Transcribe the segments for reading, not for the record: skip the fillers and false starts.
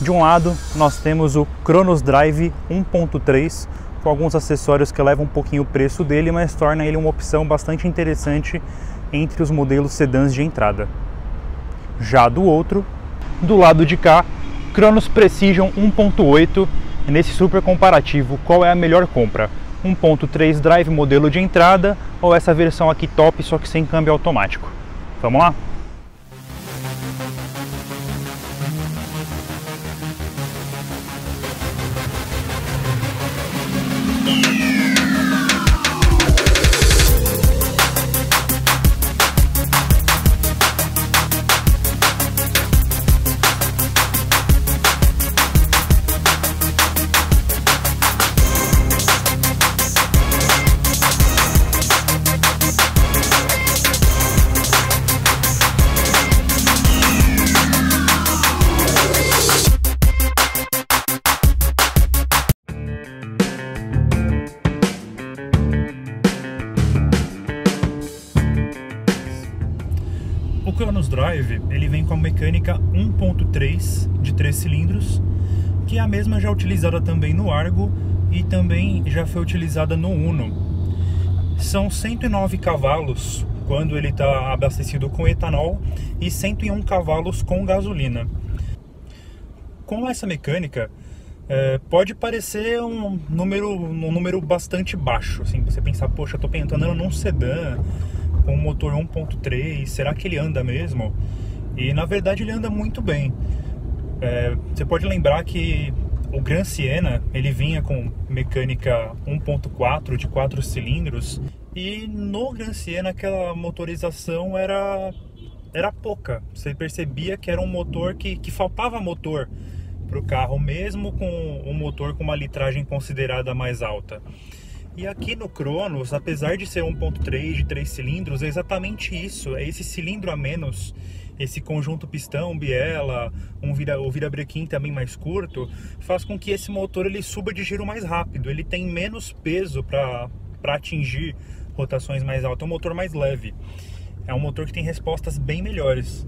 De um lado, nós temos o Cronos Drive 1.3, com alguns acessórios que elevam um pouquinho o preço dele, mas torna ele uma opção bastante interessante entre os modelos sedãs de entrada. Já do outro, do lado de cá, Cronos Precision 1.8. Nesse super comparativo, qual é a melhor compra? 1.3 Drive modelo de entrada ou essa versão aqui top, só que sem câmbio automático? Vamos lá? O Cronos Drive ele vem com a mecânica 1.3 de 3 cilindros, que é a mesma já utilizada também no Argo e também já foi utilizada no Uno. São 109 cavalos quando ele está abastecido com etanol e 101 cavalos com gasolina. Com essa mecânica, pode parecer um número bastante baixo, assim, você pensar, poxa, eu estou andando num sedã com um motor 1.3, será que ele anda mesmo? E na verdade ele anda muito bem. Você pode lembrar que o Gran Siena ele vinha com mecânica 1.4 de 4 cilindros e no Gran Siena aquela motorização era pouca. Você percebia que era um motor que faltava motor para o carro, mesmo com um motor com uma litragem considerada mais alta. E aqui no Cronos, apesar de ser 1.3 de 3 cilindros, é exatamente isso, é esse cilindro a menos, esse conjunto pistão, biela, o virabrequim também mais curto, faz com que esse motor ele suba de giro mais rápido, ele tem menos peso para atingir rotações mais altas, é um motor mais leve, é um motor que tem respostas bem melhores.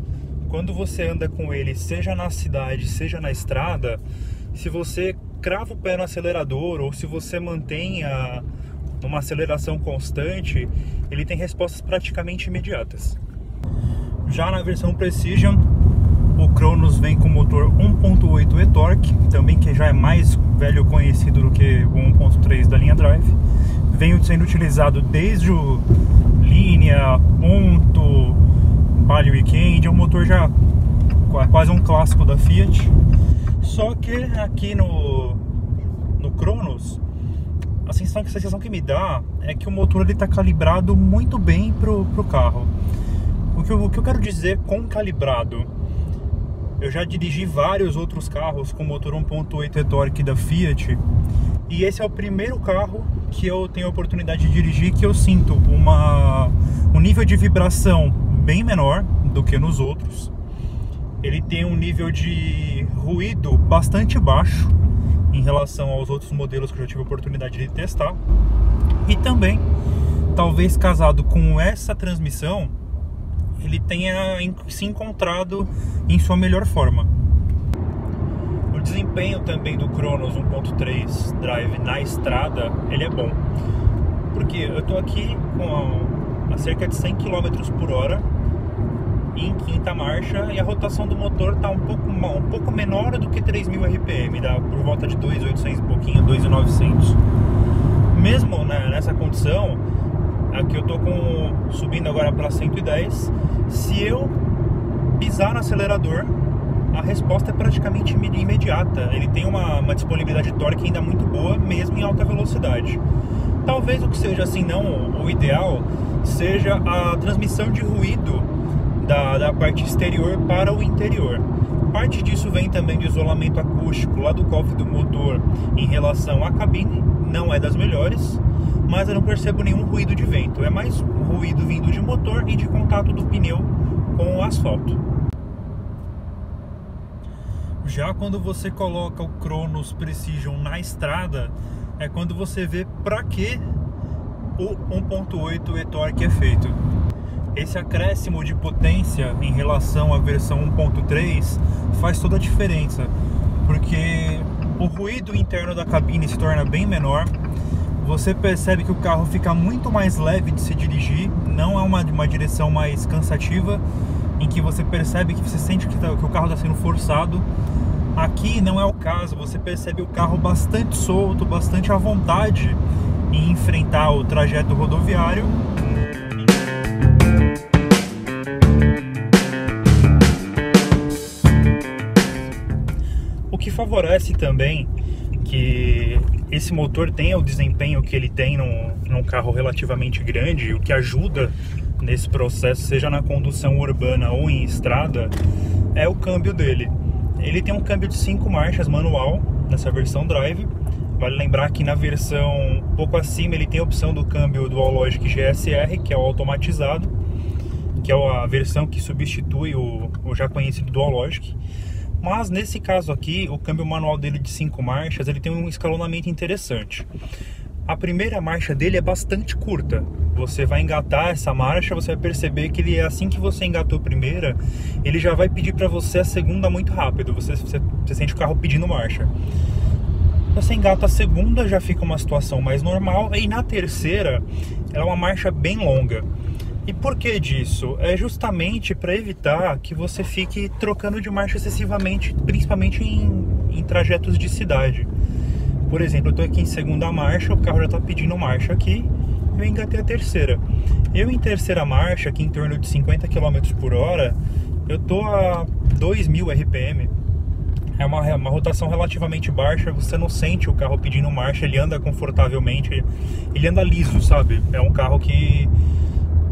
Quando você anda com ele, seja na cidade, seja na estrada, se você crava o pé no acelerador ou se você mantém uma aceleração constante, ele tem respostas praticamente imediatas. Já na versão Precision, o Cronos vem com motor 1.8 e-torque, também que já é mais velho conhecido do que o 1.3 da linha Drive. Vem sendo utilizado desde o Linea, Punto, Palio Weekend, é um motor já quase um clássico da Fiat. Só que aqui no Cronos, a sensação que me dá é que o motor está calibrado muito bem pro carro. O que eu quero dizer com calibrado? Eu já dirigi vários outros carros com motor 1.8 e-torque da Fiat e esse é o primeiro carro que eu tenho a oportunidade de dirigir que eu sinto um nível de vibração bem menor do que nos outros. Ele tem um nível de ruído bastante baixo em relação aos outros modelos que eu já tive a oportunidade de testar. E também, talvez casado com essa transmissão, ele tenha se encontrado em sua melhor forma. O desempenho também do Cronos 1.3 Drive na estrada, ele é bom. Porque eu estou aqui a cerca de 100 km por hora em quinta marcha e a rotação do motor está um pouco menor do que 3.000 RPM, dá por volta de 2.800 e pouquinho, 2.900. Mesmo nessa condição, aqui eu estou subindo agora para 110, se eu pisar no acelerador, a resposta é praticamente imediata. Ele tem uma disponibilidade de torque ainda muito boa, mesmo em alta velocidade. Talvez o que seja assim, não o ideal, seja a transmissão de ruído da parte exterior para o interior. Parte disso vem também do isolamento acústico lá do cofre do motor em relação à cabine, não é das melhores, mas eu não percebo nenhum ruído de vento, é mais ruído vindo de motor e de contato do pneu com o asfalto. Já quando você coloca o Cronos Precision na estrada, é quando você vê para que o 1.8 e-torque é feito. Esse acréscimo de potência em relação à versão 1.3 faz toda a diferença, porque o ruído interno da cabine se torna bem menor. Você percebe que o carro fica muito mais leve de se dirigir, não é uma direção mais cansativa, em que você percebe que você sente que o carro está sendo forçado. Aqui não é o caso, você percebe o carro bastante solto, bastante à vontade em enfrentar o trajeto rodoviário. O que favorece também que esse motor tenha o desempenho que ele tem num carro relativamente grande, o que ajuda nesse processo, seja na condução urbana ou em estrada, é o câmbio dele. Ele tem um câmbio de 5 marchas manual nessa versão Drive. Vale lembrar que na versão um pouco acima ele tem a opção do câmbio Dualogic GSR, que é o automatizado, que é a versão que substitui o já conhecido Dualogic. Mas nesse caso aqui, o câmbio manual dele de 5 marchas, ele tem um escalonamento interessante. A primeira marcha dele é bastante curta. Você vai engatar essa marcha, você vai perceber que ele, assim que você engatou a primeira, ele já vai pedir para você a segunda muito rápido. Você sente o carro pedindo marcha. Você engata a segunda, já fica uma situação mais normal. E na terceira, ela é uma marcha bem longa. E por que disso? É justamente para evitar que você fique trocando de marcha excessivamente, principalmente em trajetos de cidade. Por exemplo, eu estou aqui em segunda marcha, o carro já está pedindo marcha aqui, eu engatei a terceira. Eu em terceira marcha, aqui em torno de 50 km por hora, eu estou a 2.000 RPM. É uma rotação relativamente baixa, você não sente o carro pedindo marcha, ele anda confortavelmente, ele anda liso, sabe? É um carro que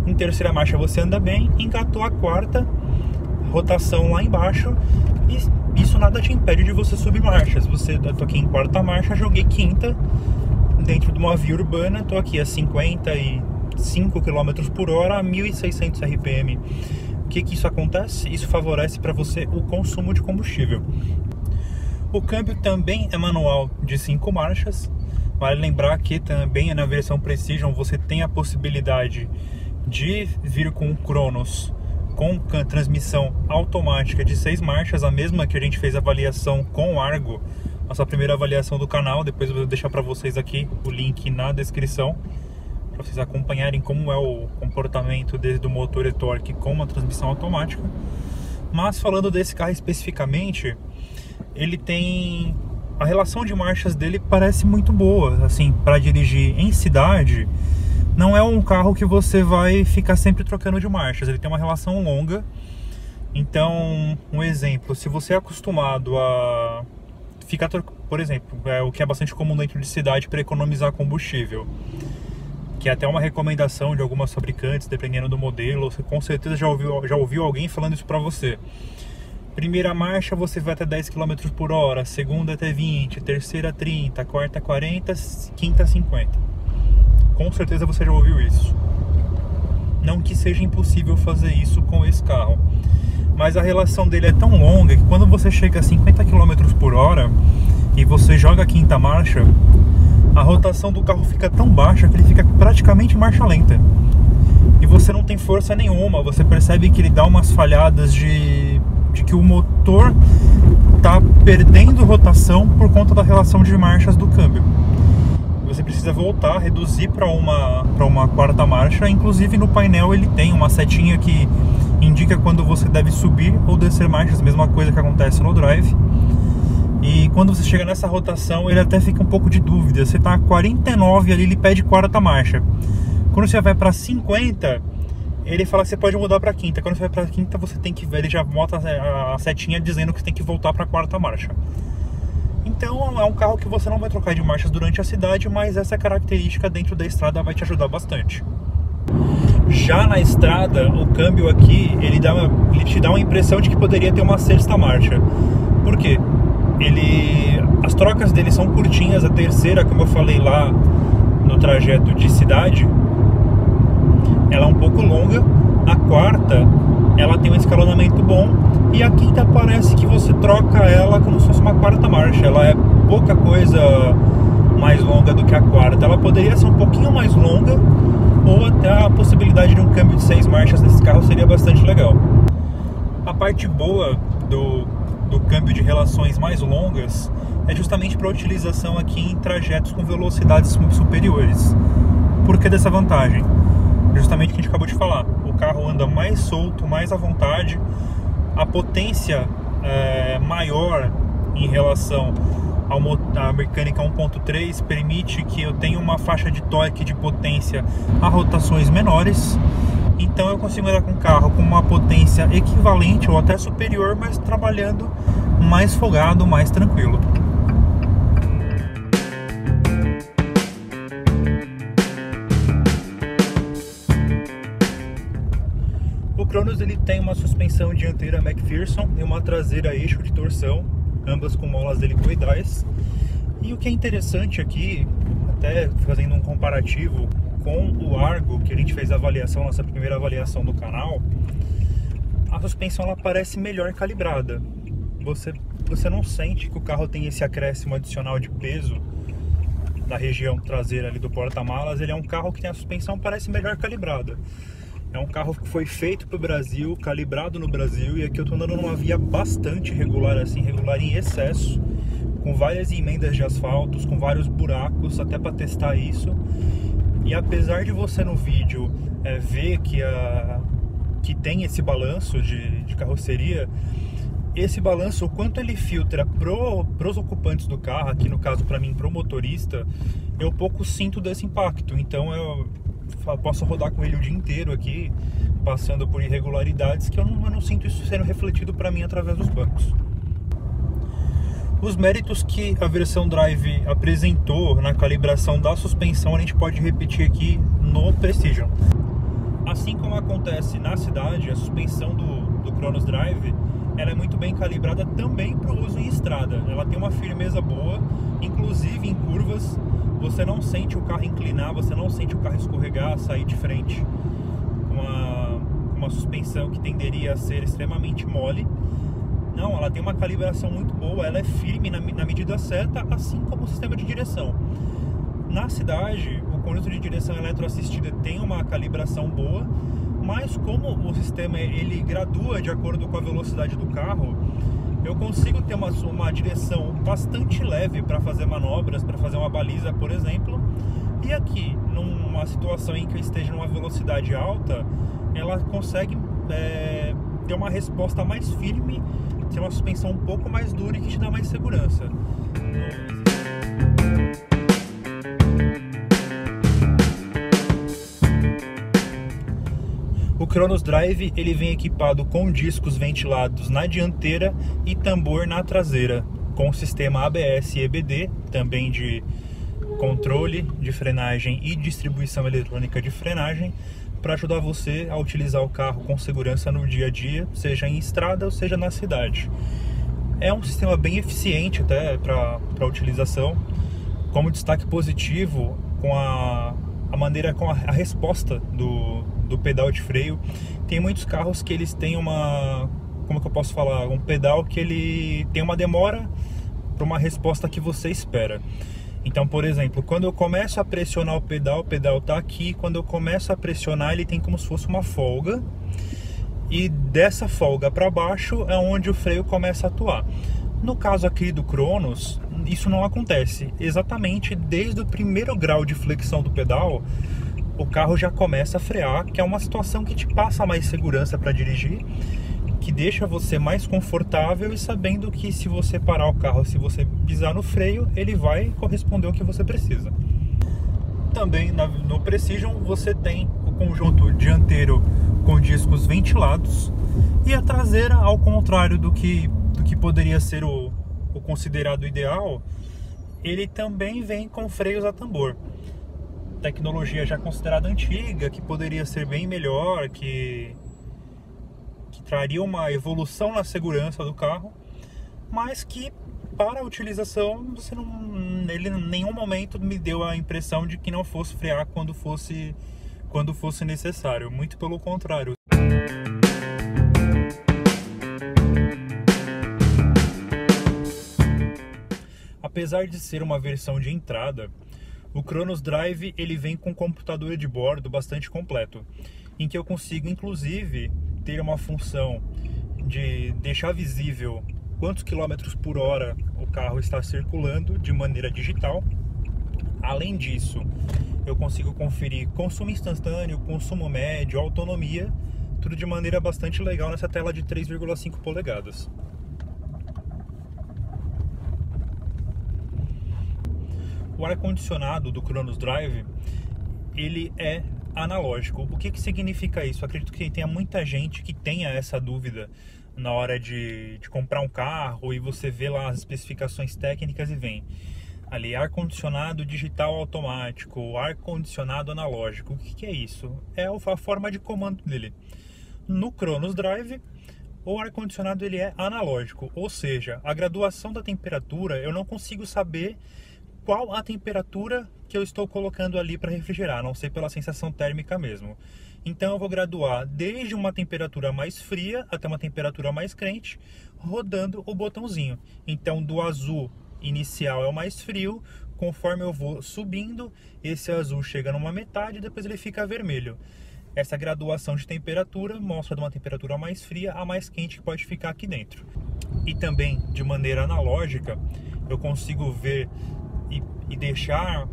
em terceira marcha você anda bem, engatou a quarta, rotação lá embaixo, e isso nada te impede de você subir marchas. Eu tô aqui em quarta marcha, joguei quinta dentro de uma via urbana, tô aqui a 55 km por hora, a 1.600 RPM. O que isso acontece? Isso favorece para você o consumo de combustível. O câmbio também é manual de 5 marchas. Vale lembrar que também na versão Precision você tem a possibilidade de vir com o Cronos com transmissão automática de 6 marchas, a mesma que a gente fez a avaliação com o Argo, nossa primeira avaliação do canal. Depois eu vou deixar para vocês aqui o link na descrição, para vocês acompanharem como é o comportamento do motor e torque com uma transmissão automática. Mas falando desse carro especificamente, ele tem... a relação de marchas dele parece muito boa, assim, para dirigir em cidade. Não é um carro que você vai ficar sempre trocando de marchas, ele tem uma relação longa. Então, um exemplo, se você é acostumado a ficar, por exemplo, o que é bastante comum dentro de cidade para economizar combustível, que é até uma recomendação de algumas fabricantes, dependendo do modelo, você com certeza já ouviu alguém falando isso para você. Primeira marcha você vai até 10 km por hora, segunda até 20, terceira 30, quarta 40, quinta 50. Com certeza você já ouviu isso. Não que seja impossível fazer isso com esse carro, mas a relação dele é tão longa que quando você chega a 50 km por hora e você joga a quinta marcha, a rotação do carro fica tão baixa que ele fica praticamente em marcha lenta. E você não tem força nenhuma, você percebe que ele dá umas falhadas de que o motor está perdendo rotação por conta da relação de marchas do câmbio. Você precisa voltar, reduzir para uma quarta marcha. Inclusive no painel ele tem uma setinha que indica quando você deve subir ou descer marchas, mesma coisa que acontece no Drive. E quando você chega nessa rotação, ele até fica um pouco de dúvida. Você está a 49 ali, ele pede quarta marcha. Quando você vai para 50, ele fala que você pode mudar para quinta. Quando você vai para quinta, você tem que ver, ele já bota a setinha dizendo que você tem que voltar para a quarta marcha. Então é um carro que você não vai trocar de marchas durante a cidade, mas essa característica dentro da estrada vai te ajudar bastante. Já na estrada, o câmbio aqui, ele te dá uma impressão de que poderia ter uma sexta marcha. Por quê? As trocas dele são curtinhas, a terceira, como eu falei lá no trajeto de cidade, ela é um pouco longa, a quarta ela tem um escalonamento bom, e a quinta parece que você troca ela como se fosse uma quarta marcha. Ela é pouca coisa mais longa do que a quarta. Ela poderia ser um pouquinho mais longa, ou até a possibilidade de um câmbio de 6 marchas nesse carro seria bastante legal. A parte boa do câmbio de relações mais longas é justamente para utilização aqui em trajetos com velocidades superiores. Por que dessa vantagem? Justamente o que a gente acabou de falar, o carro anda mais solto, mais à vontade, a potência é maior em relação à mecânica 1.3, permite que eu tenha uma faixa de torque de potência a rotações menores, então eu consigo andar com um carro com uma potência equivalente ou até superior, mas trabalhando mais folgado, mais tranquilo. O Cronos ele tem uma suspensão dianteira McPherson e uma traseira eixo de torção, ambas com molas helicoidais. E o que é interessante aqui, até fazendo um comparativo com o Argo, que a gente fez a avaliação, nossa primeira avaliação do canal, a suspensão ela parece melhor calibrada. Você não sente que o carro tem esse acréscimo adicional de peso na região traseira ali do porta-malas. Ele é um carro que tem a suspensão parece melhor calibrada. É um carro que foi feito para o Brasil, calibrado no Brasil, e aqui eu estou andando numa via bastante regular, assim, regular em excesso, com várias emendas de asfaltos, com vários buracos, até para testar isso. E apesar de você no vídeo ver que tem esse balanço de carroceria, esse balanço, o quanto ele filtra pros ocupantes do carro, aqui no caso para mim, pro motorista, eu pouco sinto desse impacto. Então eu posso rodar com ele o dia inteiro aqui, passando por irregularidades que eu não sinto isso sendo refletido para mim através dos bancos. Os méritos que a versão Drive apresentou na calibração da suspensão a gente pode repetir aqui no Precision. Assim como acontece na cidade, a suspensão do Cronos Drive ela é muito bem calibrada também para o uso em estrada. Ela tem uma firmeza boa, inclusive em curvas. Você não sente o carro inclinar, você não sente o carro escorregar, sair de frente com uma suspensão que tenderia a ser extremamente mole. Não, ela tem uma calibração muito boa, ela é firme na medida certa, assim como o sistema de direção. Na cidade, o conjunto de direção eletroassistida tem uma calibração boa, mas como o sistema ele gradua de acordo com a velocidade do carro, eu consigo ter uma direção bastante leve para fazer manobras, para fazer uma baliza, por exemplo. E aqui, numa situação em que eu esteja numa velocidade alta, ela consegue ter uma resposta mais firme, ter uma suspensão um pouco mais dura e que te dá mais segurança. O Cronos Drive ele vem equipado com discos ventilados na dianteira e tambor na traseira, com o sistema ABS e EBD, também de controle de frenagem e distribuição eletrônica de frenagem, para ajudar você a utilizar o carro com segurança no dia a dia, seja em estrada ou seja na cidade. É um sistema bem eficiente até para utilização, como destaque positivo com a maneira, com a resposta do pedal de freio. Tem muitos carros que eles têm como que eu posso falar, um pedal que ele tem uma demora para uma resposta que você espera. Então, por exemplo, quando eu começo a pressionar o pedal está aqui. Quando eu começo a pressionar, ele tem como se fosse uma folga. E dessa folga para baixo é onde o freio começa a atuar. No caso aqui do Cronos, isso não acontece. Exatamente desde o primeiro grau de flexão do pedal, o carro já começa a frear, que é uma situação que te passa mais segurança para dirigir, que deixa você mais confortável e sabendo que se você parar o carro, se você pisar no freio, ele vai corresponder ao que você precisa. Também no Precision você tem o conjunto dianteiro com discos ventilados e a traseira, ao contrário do que poderia ser o considerado ideal, ele também vem com freios a tambor. Tecnologia já considerada antiga, que poderia ser bem melhor, que traria uma evolução na segurança do carro, mas que para a utilização ele em nenhum momento me deu a impressão de que não fosse frear quando fosse necessário, muito pelo contrário. Apesar de ser uma versão de entrada, o Cronos Drive ele vem com um computador de bordo bastante completo, em que eu consigo inclusive ter uma função de deixar visível quantos quilômetros por hora o carro está circulando de maneira digital. Além disso, eu consigo conferir consumo instantâneo, consumo médio, autonomia, tudo de maneira bastante legal nessa tela de 3,5 polegadas. O ar-condicionado do Cronos Drive, ele é analógico. O que significa isso? Eu acredito que tenha muita gente que tenha essa dúvida na hora de comprar um carro e você vê lá as especificações técnicas e vem ali ar-condicionado digital automático, ar-condicionado analógico. O que é isso? É a forma de comando dele. No Cronos Drive, o ar-condicionado ele é analógico, ou seja, a graduação da temperatura eu não consigo saber qual a temperatura que eu estou colocando ali para refrigerar, a não ser pela sensação térmica mesmo. Então eu vou graduar desde uma temperatura mais fria até uma temperatura mais quente, rodando o botãozinho. Então do azul inicial é o mais frio, conforme eu vou subindo, esse azul chega numa metade e depois ele fica vermelho. Essa graduação de temperatura mostra de uma temperatura mais fria a mais quente que pode ficar aqui dentro. E também, de maneira analógica, eu consigo ver e deixar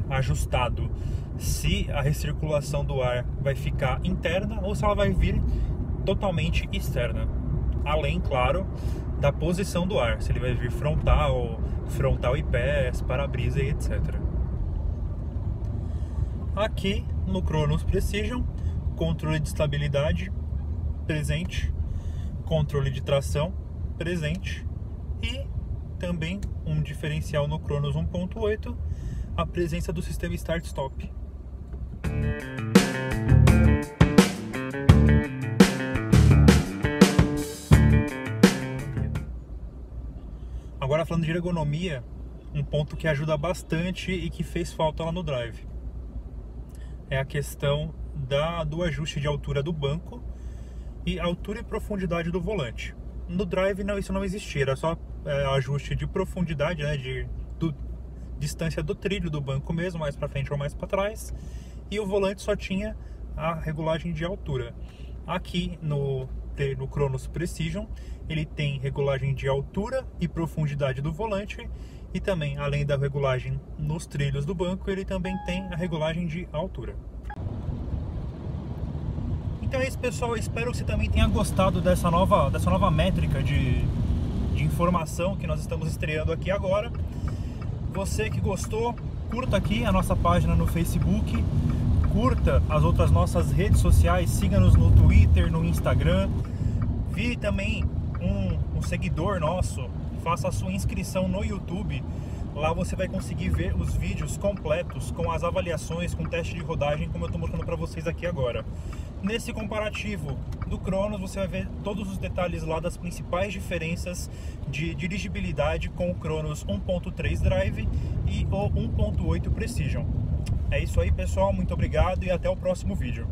ajustado se a recirculação do ar vai ficar interna ou se ela vai vir totalmente externa. Além, claro, da posição do ar, se ele vai vir frontal e pés, para-brisa e etc. Aqui no Cronos Precision, controle de estabilidade presente, controle de tração presente e também um diferencial no Cronos 1.8, a presença do sistema Start-Stop. Agora falando de ergonomia, um ponto que ajuda bastante e que fez falta lá no Drive é a questão do ajuste de altura do banco e altura e profundidade do volante. No Drive isso não existia, era só ajuste de profundidade, né, distância do trilho do banco mesmo, mais para frente ou mais para trás, e o volante só tinha a regulagem de altura. Aqui no Cronos Precision ele tem regulagem de altura e profundidade do volante e também, além da regulagem nos trilhos do banco, ele também tem a regulagem de altura. Então é isso, pessoal, eu espero que você também tenha gostado dessa nova métrica de informação que nós estamos estreando aqui agora. Você que gostou, curta aqui a nossa página no Facebook, curta as outras nossas redes sociais, siga-nos no Twitter, no Instagram, vire também um seguidor nosso, faça a sua inscrição no YouTube. Lá você vai conseguir ver os vídeos completos com as avaliações, com teste de rodagem, como eu estou mostrando para vocês aqui agora. Nesse comparativo do Cronos, você vai ver todos os detalhes lá das principais diferenças de dirigibilidade com o Cronos 1.3 Drive e o 1.8 Precision. É isso aí, pessoal, muito obrigado e até o próximo vídeo.